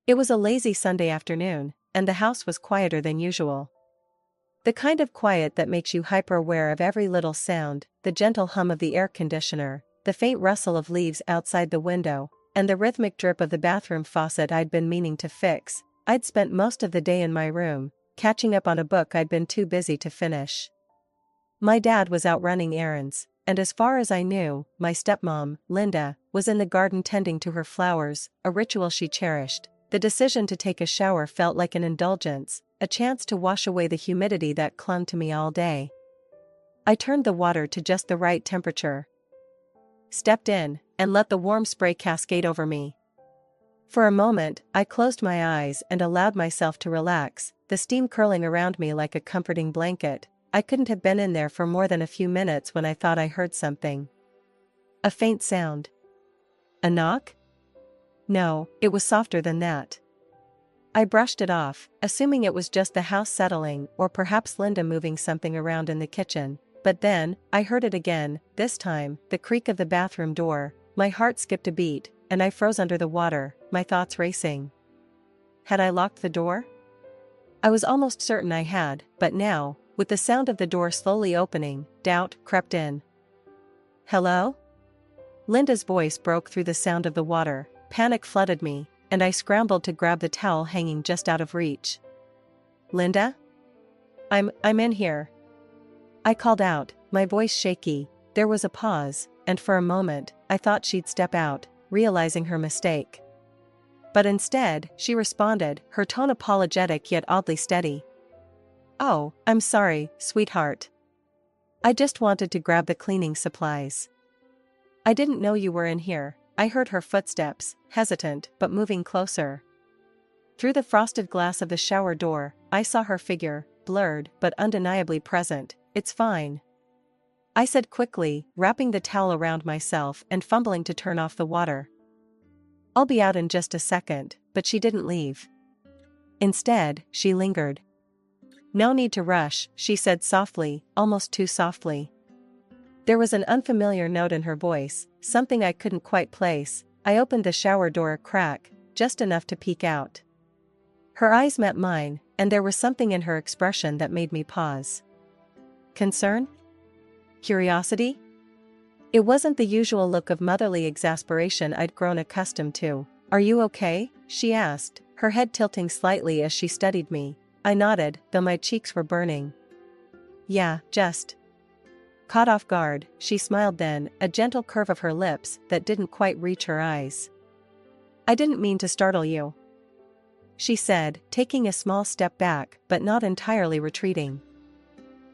It was a lazy Sunday afternoon, and the house was quieter than usual. The kind of quiet that makes you hyper-aware of every little sound, the gentle hum of the air conditioner, the faint rustle of leaves outside the window, and the rhythmic drip of the bathroom faucet I'd been meaning to fix. I'd spent most of the day in my room, catching up on a book I'd been too busy to finish. My dad was out running errands, and as far as I knew, my stepmom, Linda, was in the garden tending to her flowers, a ritual she cherished. The decision to take a shower felt like an indulgence, a chance to wash away the humidity that clung to me all day. I turned the water to just the right temperature, stepped in, and let the warm spray cascade over me. For a moment, I closed my eyes and allowed myself to relax, the steam curling around me like a comforting blanket. I couldn't have been in there for more than a few minutes when I thought I heard something. A faint sound. A knock? No, it was softer than that. I brushed it off, assuming it was just the house settling or perhaps Linda moving something around in the kitchen. But then, I heard it again, this time, the creak of the bathroom door. My heart skipped a beat, and I froze under the water, my thoughts racing. Had I locked the door? I was almost certain I had, but now, with the sound of the door slowly opening, doubt crept in. Hello? Linda's voice broke through the sound of the water. Panic flooded me, and I scrambled to grab the towel hanging just out of reach. Linda? I'm in here. I called out, my voice shaky. There was a pause, and for a moment, I thought she'd step out, realizing her mistake. But instead, she responded, her tone apologetic yet oddly steady. Oh, I'm sorry, sweetheart. I just wanted to grab the cleaning supplies. I didn't know you were in here. I heard her footsteps, hesitant but moving closer. Through the frosted glass of the shower door, I saw her figure, blurred but undeniably present. It's fine, I said quickly, wrapping the towel around myself and fumbling to turn off the water. I'll be out in just a second, but she didn't leave. Instead, she lingered. No need to rush, she said softly, almost too softly. There was an unfamiliar note in her voice, something I couldn't quite place. I opened the shower door a crack, just enough to peek out. Her eyes met mine, and there was something in her expression that made me pause. Concern? Curiosity? It wasn't the usual look of motherly exasperation I'd grown accustomed to. Are you okay? She asked, her head tilting slightly as she studied me. I nodded, though my cheeks were burning. Yeah, just. Caught off guard, she smiled then, a gentle curve of her lips that didn't quite reach her eyes. I didn't mean to startle you, she said, taking a small step back but not entirely retreating.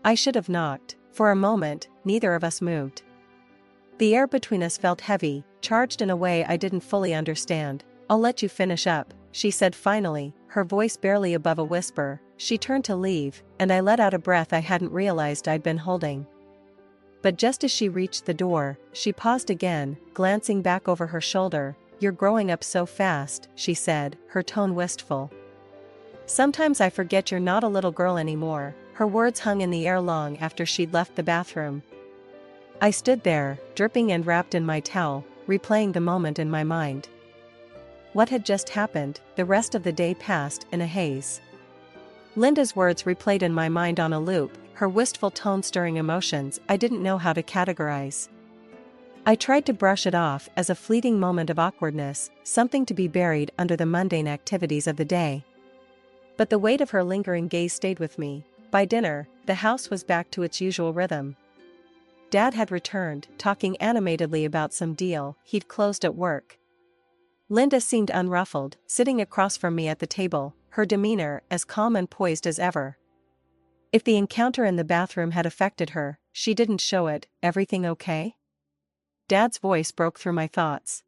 I should have knocked. For a moment, neither of us moved. The air between us felt heavy, charged in a way I didn't fully understand. I'll let you finish up, she said finally, her voice barely above a whisper. She turned to leave, and I let out a breath I hadn't realized I'd been holding. But just as she reached the door, she paused again, glancing back over her shoulder. You're growing up so fast, she said, her tone wistful. Sometimes I forget you're not a little girl anymore. Her words hung in the air long after she'd left the bathroom. I stood there, dripping and wrapped in my towel, replaying the moment in my mind. What had just happened? The rest of the day passed in a haze. Linda's words replayed in my mind on a loop, her wistful tone stirring emotions I didn't know how to categorize. I tried to brush it off as a fleeting moment of awkwardness, something to be buried under the mundane activities of the day. But the weight of her lingering gaze stayed with me. By dinner, the house was back to its usual rhythm. Dad had returned, talking animatedly about some deal he'd closed at work. Linda seemed unruffled, sitting across from me at the table, her demeanor as calm and poised as ever. If the encounter in the bathroom had affected her, she didn't show it. Everything okay? Dad's voice broke through my thoughts.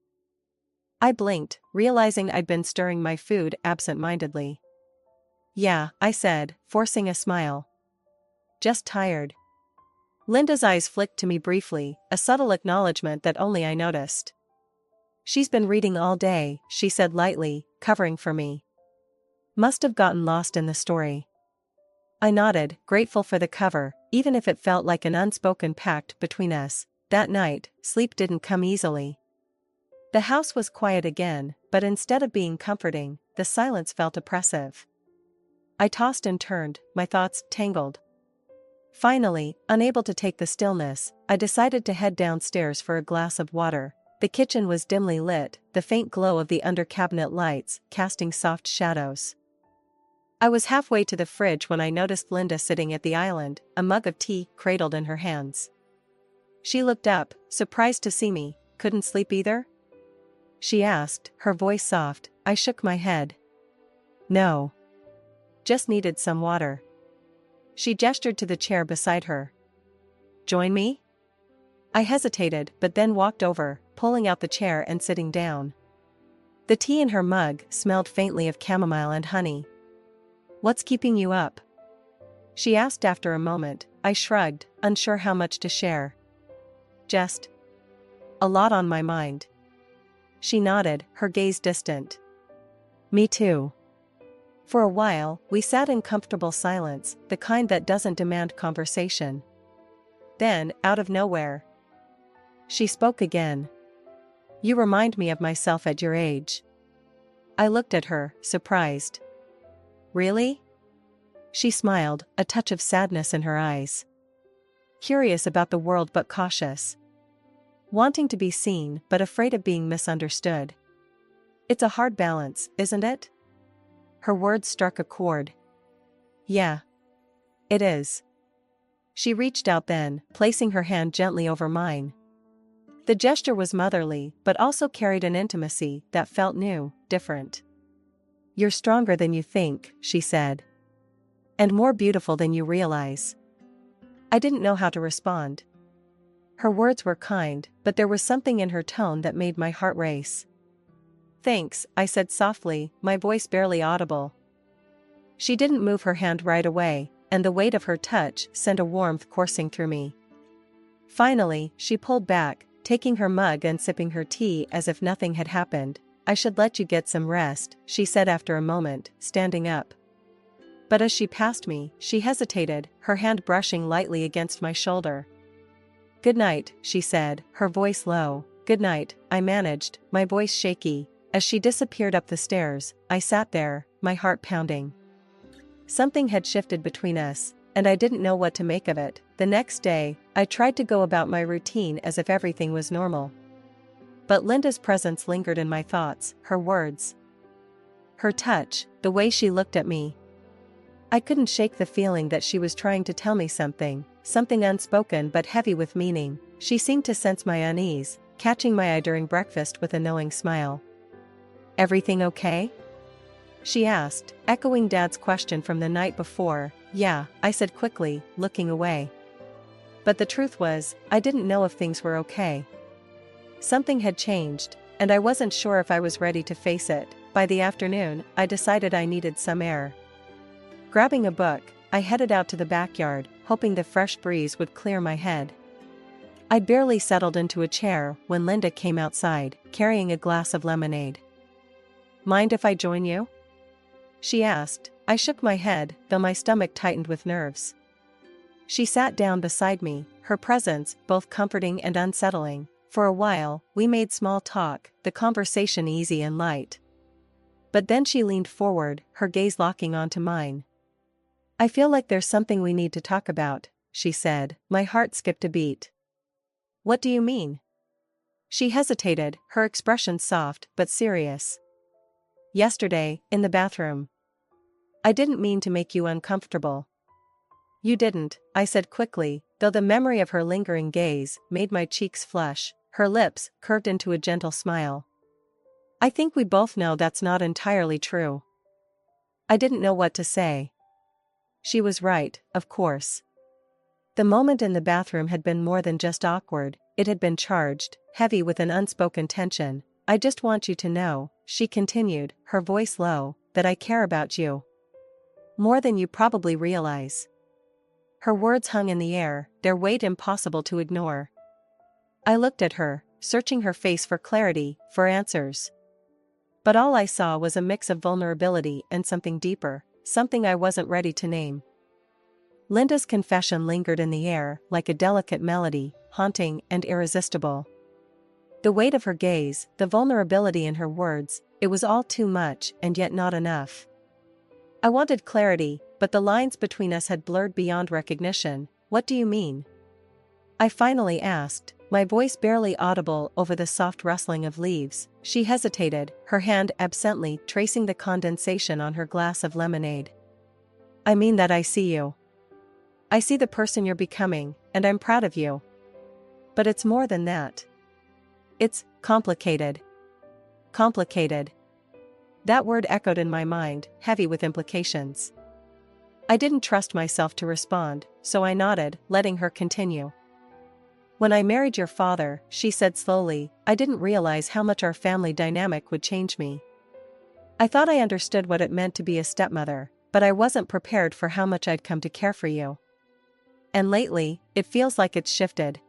I blinked, realizing I'd been stirring my food absent-mindedly. Yeah, I said, forcing a smile. Just tired. Linda's eyes flicked to me briefly, a subtle acknowledgement that only I noticed. She's been reading all day, she said lightly, covering for me. Must have gotten lost in the story. I nodded, grateful for the cover, even if it felt like an unspoken pact between us. That night, sleep didn't come easily. The house was quiet again, but instead of being comforting, the silence felt oppressive. I tossed and turned, my thoughts tangled. Finally, unable to take the stillness, I decided to head downstairs for a glass of water. The kitchen was dimly lit, the faint glow of the under-cabinet lights casting soft shadows. I was halfway to the fridge when I noticed Linda sitting at the island, a mug of tea cradled in her hands. She looked up, surprised to see me. "Couldn't sleep either?" she asked, her voice soft. I shook my head. "No. Just needed some water." She gestured to the chair beside her. "Join me?" I hesitated but then walked over, pulling out the chair and sitting down. The tea in her mug smelled faintly of chamomile and honey. "What's keeping you up?" she asked after a moment. I shrugged, unsure how much to share. "Just a lot on my mind." She nodded, her gaze distant. "Me too." For a while, we sat in comfortable silence, the kind that doesn't demand conversation. Then, out of nowhere, she spoke again. "You remind me of myself at your age." I looked at her, surprised. "Really?" She smiled, a touch of sadness in her eyes. "Curious about the world but cautious. Wanting to be seen but afraid of being misunderstood. It's a hard balance, isn't it?" Her words struck a chord. "Yeah. It is." She reached out then, placing her hand gently over mine. The gesture was motherly but also carried an intimacy that felt new, different. "You're stronger than you think," she said. "And more beautiful than you realize." I didn't know how to respond. Her words were kind, but there was something in her tone that made my heart race. "Thanks," I said softly, my voice barely audible. She didn't move her hand right away, and the weight of her touch sent a warmth coursing through me. Finally, she pulled back, taking her mug and sipping her tea as if nothing had happened. "I should let you get some rest," she said after a moment, standing up. But as she passed me, she hesitated, her hand brushing lightly against my shoulder. "Good night," she said, her voice low. "Good night," I managed, my voice shaky. As she disappeared up the stairs, I sat there, my heart pounding. Something had shifted between us, and I didn't know what to make of it. The next day, I tried to go about my routine as if everything was normal. But Linda's presence lingered in my thoughts, her words, her touch, the way she looked at me. I couldn't shake the feeling that she was trying to tell me something unspoken but heavy with meaning. She seemed to sense my unease, catching my eye during breakfast with a knowing smile. "Everything okay?" she asked, echoing Dad's question from the night before. "Yeah," I said quickly, looking away. But the truth was, I didn't know if things were okay. Something had changed, and I wasn't sure if I was ready to face it. By the afternoon, I decided I needed some air. Grabbing a book, I headed out to the backyard, hoping the fresh breeze would clear my head. I'd barely settled into a chair when Linda came outside, carrying a glass of lemonade. "Mind if I join you?" she asked. I shook my head, though my stomach tightened with nerves. She sat down beside me, her presence both comforting and unsettling. For a while, we made small talk, the conversation easy and light. But then she leaned forward, her gaze locking onto mine. "I feel like there's something we need to talk about," she said. My heart skipped a beat. "What do you mean?" She hesitated, her expression soft but serious. "Yesterday, in the bathroom. I didn't mean to make you uncomfortable." "You didn't," I said quickly, though the memory of her lingering gaze made my cheeks flush. Her lips curved into a gentle smile. "I think we both know that's not entirely true." I didn't know what to say. She was right, of course. The moment in the bathroom had been more than just awkward, it had been charged, heavy with an unspoken tension. "I just want you to know," she continued, her voice low, "that I care about you. More than you probably realize." Her words hung in the air, their weight impossible to ignore. I looked at her, searching her face for clarity, for answers. But all I saw was a mix of vulnerability and something deeper, something I wasn't ready to name. Linda's confession lingered in the air like a delicate melody, haunting and irresistible. The weight of her gaze, the vulnerability in her words, it was all too much and yet not enough. I wanted clarity, but the lines between us had blurred beyond recognition. What do you mean? I finally asked, my voice barely audible over the soft rustling of leaves. She hesitated, her hand absently tracing the condensation on her glass of lemonade. I mean that I see you. I see the person you're becoming, and I'm proud of you. But it's more than that. It's complicated. Complicated. That word echoed in my mind, heavy with implications. I didn't trust myself to respond, so I nodded, letting her continue. When I married your father, she said slowly, I didn't realize how much our family dynamic would change me. I thought I understood what it meant to be a stepmother, but I wasn't prepared for how much I'd come to care for you. And lately, it feels like it's shifted.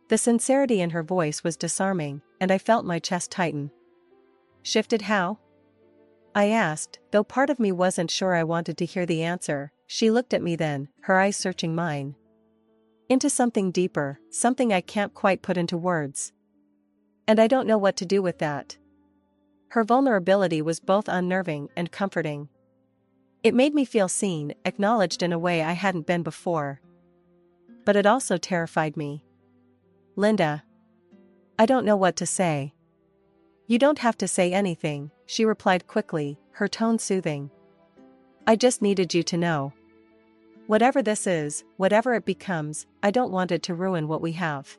The sincerity in her voice was disarming, and I felt my chest tighten. Shifted how? I asked, though part of me wasn't sure I wanted to hear the answer. She looked at me then, her eyes searching mine. Into something deeper, something I can't quite put into words. And I don't know what to do with that. Her vulnerability was both unnerving and comforting. It made me feel seen, acknowledged in a way I hadn't been before. But it also terrified me. Linda. I don't know what to say. You don't have to say anything, she replied quickly, her tone soothing. I just needed you to know. Whatever this is, whatever it becomes, I don't want it to ruin what we have.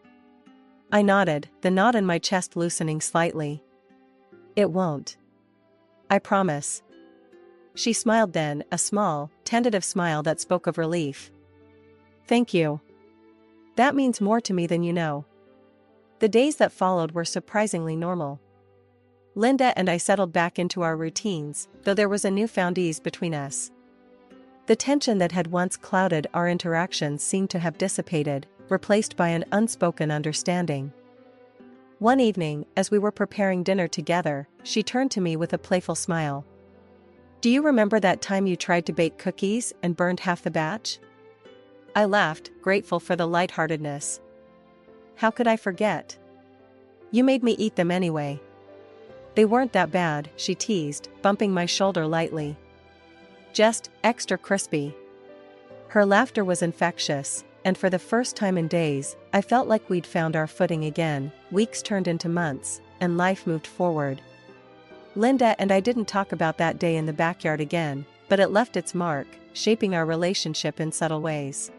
I nodded, the knot in my chest loosening slightly. It won't. I promise. She smiled then, a small, tentative smile that spoke of relief. Thank you. That means more to me than you know. The days that followed were surprisingly normal. Linda and I settled back into our routines, though there was a newfound ease between us. The tension that had once clouded our interactions seemed to have dissipated, replaced by an unspoken understanding. One evening, as we were preparing dinner together, she turned to me with a playful smile. Do you remember that time you tried to bake cookies and burned half the batch? I laughed, grateful for the lightheartedness. How could I forget? You made me eat them anyway. They weren't that bad, she teased, bumping my shoulder lightly. Just extra crispy. Her laughter was infectious, and for the first time in days, I felt like we'd found our footing again. Weeks turned into months, and life moved forward. Linda and I didn't talk about that day in the backyard again, but it left its mark, shaping our relationship in subtle ways.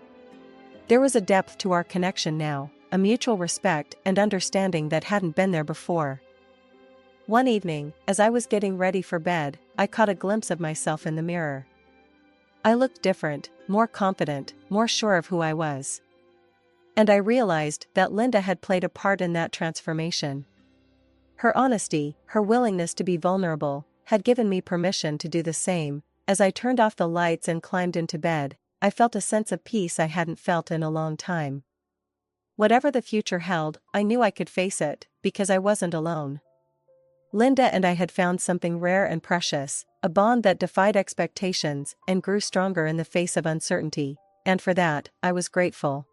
There was a depth to our connection now, a mutual respect and understanding that hadn't been there before. One evening, as I was getting ready for bed, I caught a glimpse of myself in the mirror. I looked different, more confident, more sure of who I was. And I realized that Linda had played a part in that transformation. Her honesty, her willingness to be vulnerable, had given me permission to do the same. As I turned off the lights and climbed into bed, I felt a sense of peace I hadn't felt in a long time. Whatever the future held, I knew I could face it, because I wasn't alone. Linda and I had found something rare and precious, a bond that defied expectations and grew stronger in the face of uncertainty, and for that, I was grateful.